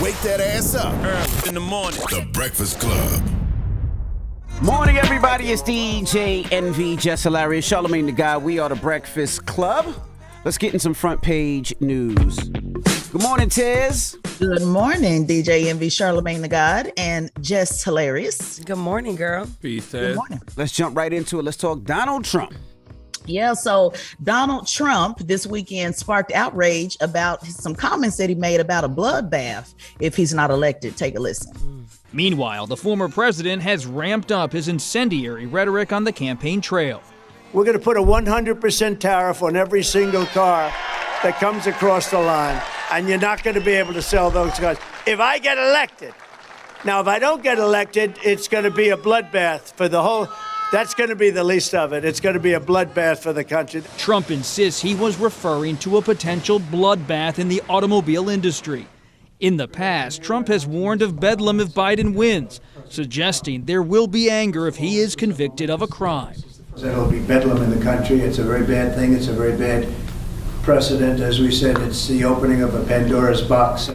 wake that ass up. Early in the morning. The Breakfast Club. Morning, everybody. It's DJ Envy, Jess Hilarious, Charlamagne the Guy. We are the Breakfast Club. Let's get in some front page news. Good morning, Tiz. Good morning, DJ Envy, Charlamagne the God, and Jess Hilarious. Good morning, girl. Peace, Good morning. Let's jump right into it. Let's talk Donald Trump. Yeah, so Donald Trump this weekend sparked outrage about some comments that he made about a bloodbath if he's not elected. Take a listen. Meanwhile, the former president has ramped up his incendiary rhetoric on the campaign trail. We're going to put a 100% tariff on every single car that comes across the line, and you're not going to be able to sell those cars if I get elected. Now, if I don't get elected, it's going to be a bloodbath for the whole. That's going to be the least of it. It's going to be a bloodbath for the country. Trump insists he was referring to a potential bloodbath in the automobile industry. In the past, Trump has warned of bedlam if Biden wins, suggesting there will be anger if he is convicted of a crime. It'll be bedlam in the country. It's a very bad thing. It's a very bad precedent. As we said, it's the opening of a Pandora's box.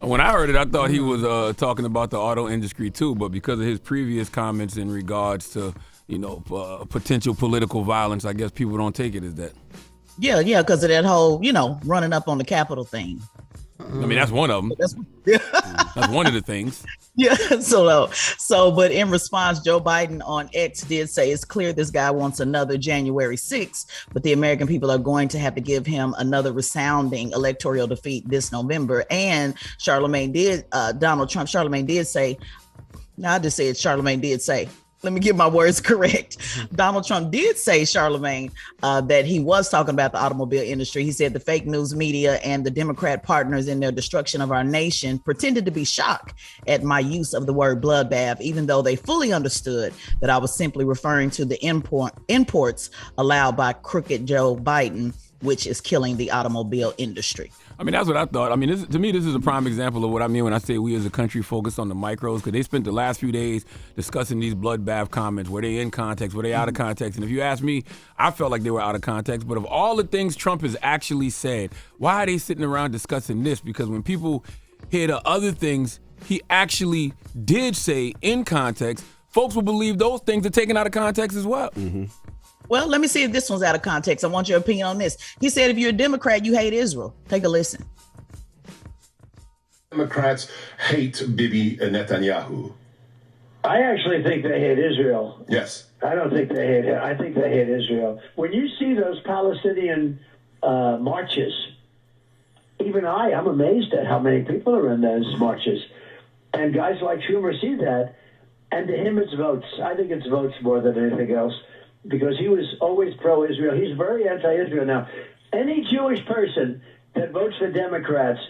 When I heard it, I thought he was talking about the auto industry too, but because of his previous comments in regards to, potential political violence, I guess people don't take it as that. Yeah, because of that whole, running up on the Capitol thing. I mean, that's one of them. That's one of the things. Yeah, but in response, Joe Biden on X did say it's clear this guy wants another January 6th, but the American people are going to have to give him another resounding electoral defeat this November. And Charlamagne did say, let me get my words correct. Donald Trump did say, Charlamagne, that he was talking about the automobile industry. He said the fake news media and the Democrat partners in their destruction of our nation pretended to be shocked at my use of the word bloodbath, even though they fully understood that I was simply referring to the imports allowed by crooked Joe Biden, which is killing the automobile industry. I mean, that's what I thought. I mean, to me, this is a prime example of what I mean when I say we as a country focus on the micros, because they spent the last few days discussing these bloodbath comments. Were they in context? Were they out of context? And if you ask me, I felt like they were out of context. But of all the things Trump has actually said, why are they sitting around discussing this? Because when people hear the other things he actually did say in context, folks will believe those things are taken out of context as well. Mm-hmm. Well, let me see if this one's out of context. I want your opinion on this. He said, if you're a Democrat, you hate Israel. Take a listen. Democrats hate Bibi and Netanyahu. I actually think they hate Israel. Yes. I don't think they hate it. I think they hate Israel. When you see those Palestinian marches, even I'm amazed at how many people are in those marches. And guys like Schumer see that, and to him it's votes. I think it's votes more than anything else, because he was always pro-Israel. He's very anti-Israel now. Any Jewish person that votes for Democrats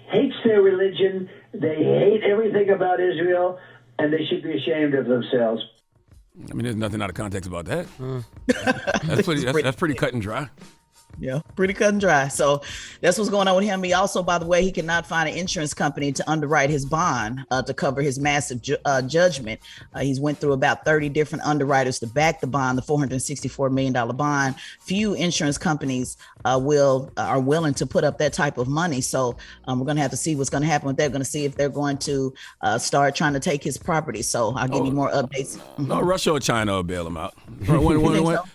hates their religion, they hate everything about Israel, and they should be ashamed of themselves. I mean, there's nothing out of context about that. That's pretty cut and dry. Yeah, pretty cut and dry. So that's what's going on with him. He also, by the way, he cannot find an insurance company to underwrite his bond to cover his massive judgment. He's went through about 30 different underwriters to back the bond, the $464 million bond. Few insurance companies are willing to put up that type of money. So we're going to have to see what's going to happen with that. We're going to see if they're going to start trying to take his property. So I'll give you more updates. No, Russia or China will bail him out.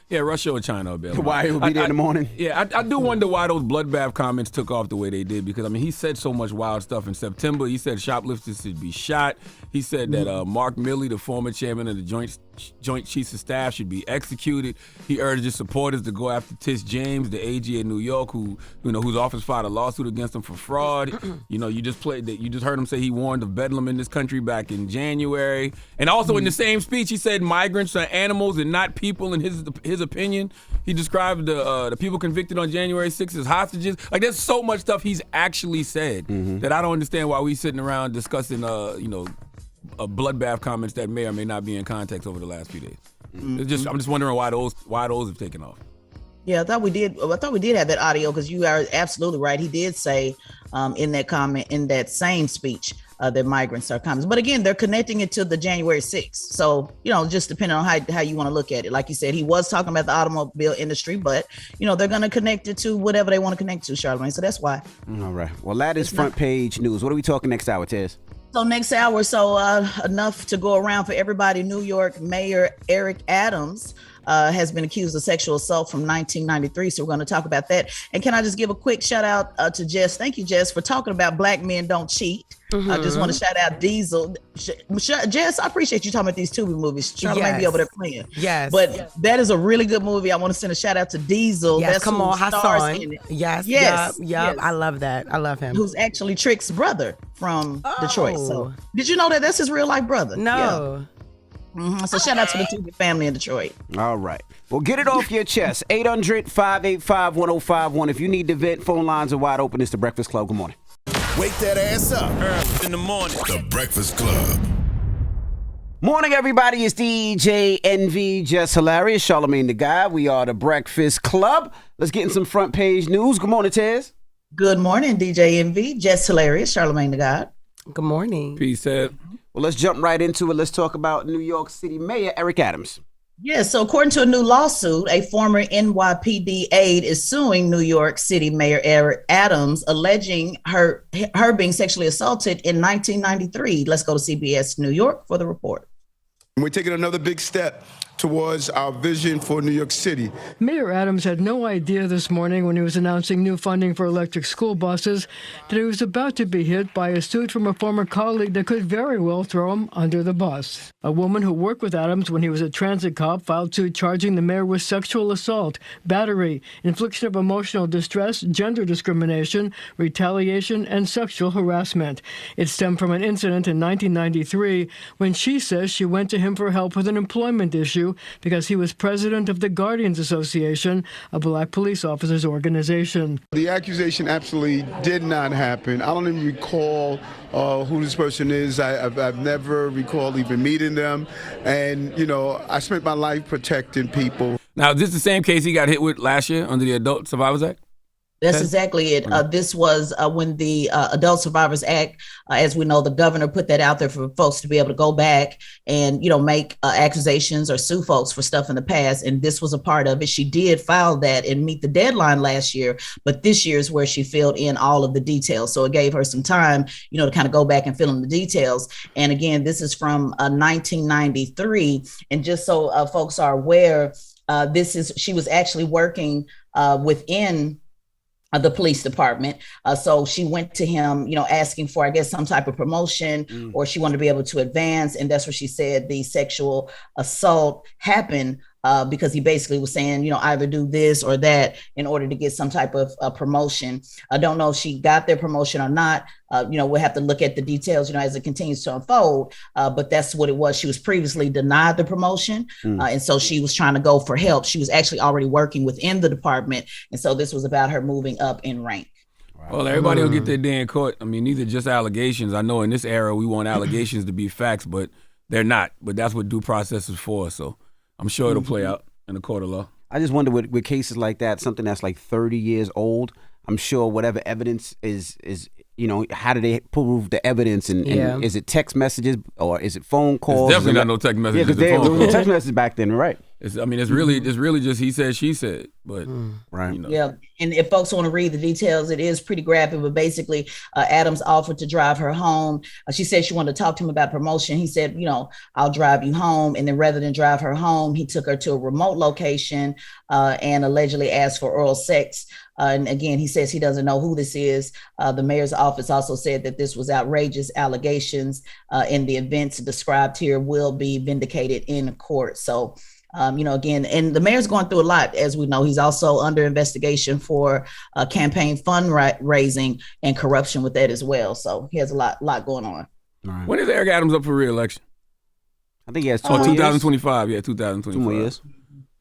Yeah, Russia or China will bail him out. Why he'll be there in the morning? Yeah, I do wonder why those bloodbath comments took off the way they did, because, I mean, he said so much wild stuff in September. He said shoplifters should be shot. He said that Mark Milley, the former chairman of the Joint Chiefs of Staff, should be executed. He urged his supporters to go after Tish James, the AG in New York, whose office filed a lawsuit against him for fraud. You just heard him say he warned of bedlam in this country back in January. And also in the same speech, he said migrants are animals and not people. In his opinion, he described the people convicted on January 6th as hostages. Like, there's so much stuff he's actually said that I don't understand why we sitting around discussing, bloodbath comments that may or may not be in context over the last few days. I'm just wondering why those have taken off. Yeah, I thought we did. I thought we did have that audio because you are absolutely right. He did say in that comment, in that same speech, that migrants are coming. But again, they're connecting it to the January 6th. So, just depending on how you want to look at it. Like you said, he was talking about the automobile industry, but, they're going to connect it to whatever they want to connect to, Charlamagne. So that's why. All right. Well, that is front page news. What are we talking next hour, Tez? So next hour, enough to go around for everybody. New York Mayor Eric Adams has been accused of sexual assault from 1993. So we're going to talk about that. And can I just give a quick shout out to Jess? Thank you, Jess, for talking about Black Men Don't Cheat. I just want to shout out Diesel. Jess, I appreciate you talking about these Tubi movies. Charlamagne be over there playing. Yes. But that is a really good movie. I want to send a shout out to Diesel. Yes, That's come on, Hassan. In it. Yes. Yes. Yep. I love that. I love him. Who's actually Trick's brother from Detroit. So did you know that that's his real life brother? No. Yeah. So shout out to the Tubi family in Detroit. All right. Well, get it off your chest. 800-585-1051. If you need to vent, phone lines are wide open. It's the Breakfast Club. Good morning. Wake that ass up. Early in the morning. The Breakfast Club. Morning, everybody. It's DJ NV, Jess Hilarious, Charlamagne the Guy. We are the Breakfast Club. Let's get in some front page news. Good morning, Tez. Good morning, DJ NV, Jess Hilarious, Charlamagne the Guy. Good morning. Peace, Ed. Well, let's jump right into it. Let's talk about New York City Mayor Eric Adams. Yes, so according to a new lawsuit, a former NYPD aide is suing New York City Mayor Eric Adams, alleging her being sexually assaulted in 1993. Let's go to CBS New York for the report. We're taking another big step towards our vision for New York City. Mayor Adams had no idea this morning when he was announcing new funding for electric school buses that he was about to be hit by a suit from a former colleague that could very well throw him under the bus. A woman who worked with Adams when he was a transit cop filed suit charging the mayor with sexual assault, battery, infliction of emotional distress, gender discrimination, retaliation, and sexual harassment. It stemmed from an incident in 1993 when she says she went to him for help with an employment issue because he was president of the Guardians Association, a black police officers organization. The accusation absolutely did not happen. I don't even recall who this person is. I've never recalled even meeting them. And, I spent my life protecting people. Now, is this the same case he got hit with last year under the Adult Survivors Act? That's exactly it. This was when the Adult Survivors Act, as we know, the governor put that out there for folks to be able to go back and, make accusations or sue folks for stuff in the past. And this was a part of it. She did file that and meet the deadline last year, but this year is where she filled in all of the details. So it gave her some time, to kind of go back and fill in the details. And again, this is from 1993. And just so folks are aware, she was actually working within the police department. So she went to him, asking for, I guess, some type of promotion or she wanted to be able to advance. And that's where she said the sexual assault happened because he basically was saying, either do this or that in order to get some type of promotion. I don't know if she got their promotion or not. We'll have to look at the details, as it continues to unfold. But that's what it was. She was previously denied the promotion. And so she was trying to go for help. She was actually already working within the department. And so this was about her moving up in rank. Well, everybody will get their day in court. I mean, these are just allegations. I know in this era we want allegations to be facts, but they're not. But that's what due process is for. So I'm sure it'll play out in the court of law. I just wonder with cases like that, something that's like 30 years old, I'm sure whatever evidence is how do they prove the evidence? And is it text messages or is it phone calls? It's definitely not no text messages. Yeah, because there were no text messages back then, right? It's really just he said, she said. But right. Yeah, and if folks want to read the details, it is pretty graphic. But basically, Adams offered to drive her home. She said she wanted to talk to him about promotion. He said, I'll drive you home. And then rather than drive her home, he took her to a remote location and allegedly asked for oral sex. And again, he says he doesn't know who this is. The mayor's office also said that this was outrageous allegations, and the events described here will be vindicated in court. So, again, and the mayor's going through a lot, as we know. He's also under investigation for campaign fundraising and corruption with that as well. So he has a lot going on. Right. When is Eric Adams up for re-election? I think he has 2025. Yeah, 2025. 2 more years.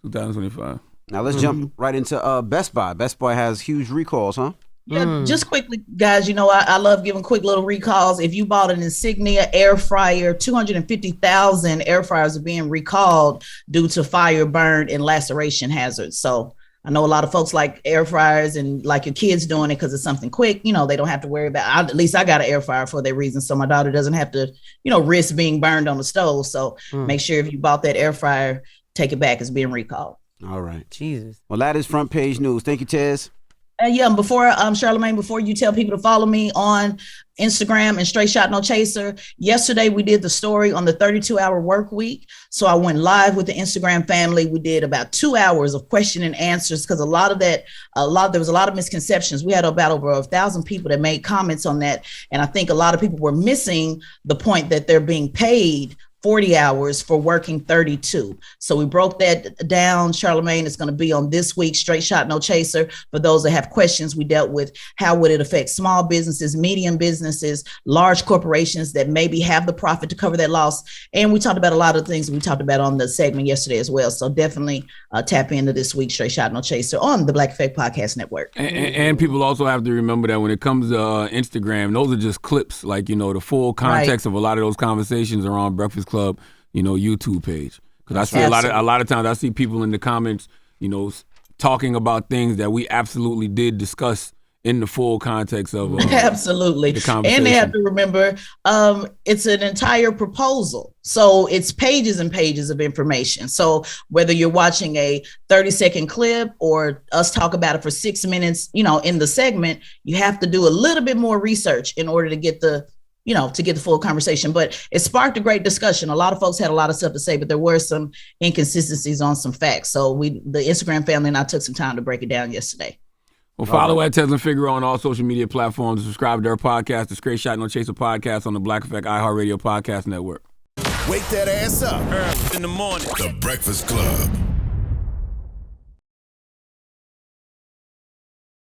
2025. Now let's jump right into Best Buy. Best Buy has huge recalls, huh? Yeah, just quickly, guys, I love giving quick little recalls. If you bought an Insignia air fryer, 250,000 air fryers are being recalled due to fire, burn, and laceration hazards. So I know a lot of folks like air fryers and like your kids doing it because it's something quick. You know, they don't have to worry about. At least I got an air fryer for that reason, so my daughter doesn't have to, risk being burned on the stove. So make sure if you bought that air fryer, take it back. It's being recalled. All right. Jesus. Well, that is front page news. Thank you, Tez. Before Charlamagne, before you tell people to follow me on Instagram and Straight Shot No Chaser, yesterday we did the story on the 32-hour work week. So I went live with the Instagram family. We did about 2 hours of question and answers because there was a lot of misconceptions. We had about over 1,000 people that made comments on that. And I think a lot of people were missing the point that they're being paid 40 hours for working 32. So we broke that down. Charlamagne is going to be on this week's Straight Shot No Chaser. For those that have questions, we dealt with how would it affect small businesses, medium businesses, large corporations that maybe have the profit to cover that loss. And we talked about a lot of things we talked about on the segment yesterday as well. So definitely tap into this week's Straight Shot No Chaser on the Black Effect Podcast Network. And people also have to remember that when it comes to Instagram, those are just clips. Like, the full context of a lot of those conversations are on Breakfast Club, YouTube page. Because I see a lot of times I see people in the comments, talking about things that we absolutely did discuss in the full context of absolutely. The conversation. And they have to remember it's an entire proposal. So it's pages and pages of information. So whether you're watching a 30-second clip or us talk about it for 6 minutes, in the segment, you have to do a little bit more research in order to get the full conversation. But it sparked a great discussion. A lot of folks had a lot of stuff to say, but there were some inconsistencies on some facts. So the Instagram family and I took some time to break it down yesterday. Well, follow at Tez and Figaro on all social media platforms. Subscribe to our podcast, the Straight Shot No Chaser podcast on the Black Effect iHeartRadio Podcast Network. Wake that ass up early in the morning. The Breakfast Club.